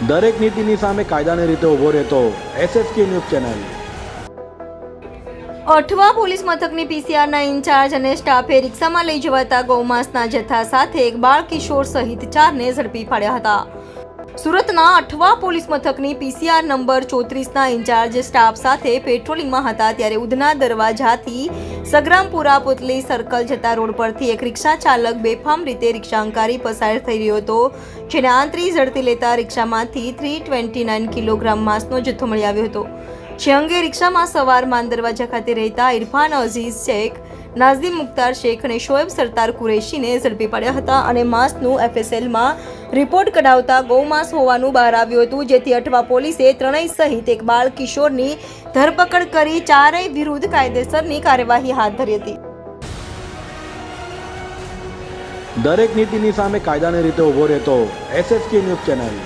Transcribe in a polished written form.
દરેક નીતિની સામે કાયદાની રીતે ઊભો રહેતો SSK news channel. Athwa police મથકની પીસીઆરના ઇન્ચાર્જ અને સ્ટાફે રિક્ષામાં લઈ જવાતા ગૌમાંસના જથ્થા સાથે એક બાળ કિશોર સહિત 4ને ઝડપી પાડ્યા હતા। સુરતના અઠવા પોલીસ મથકની પીસીઆર નંબર 34ના ઇન્ચાર્જ સ્ટાફ સાથે પેટ્રોલિંગમાં હતા ત્યારે ઉધના દરવાજાથી સગ્રામપુરા પુતલી સર્કલ જતા રોડ પરથી એક રિક્ષા ચાલક બેફામ રીતે રિક્ષા અંકારી પસાર થઈ રહ્યો હતો, જેને આંતરી ઝડપી લેતા રિક્ષામાંથી 329 કિલોગ્રામ માંસનો જથ્થો મળી આવ્યો હતો। જે અંગે રિક્ષામાં સવાર માન દરવાજા ખાતે રહેતા ઇરફાન અઝીઝ શેખ, નાઝીમ મુખ્તાર શેખ અને શોએબ સરતાર કુરેશીને ઝડપી પાડ્યા હતા અને માંસનું FSLમાં રિપોર્ટ કઢાવતા ગૌમાંસ હોવાનું બહાર આવ્યું હતું, જેથી અઠવા પોલીસે ત્રણેય સહિત એક બાળ કિશોરની ધરપકડ કરી ચારેય વિરુદ્ધ કાયદેસરની કાર્યવાહી હાથ ધરી હતી। દરેક નીતિની સામે કાયદાની રીતે ઊભો રહેતો SSK ન્યૂઝ ચેનલ।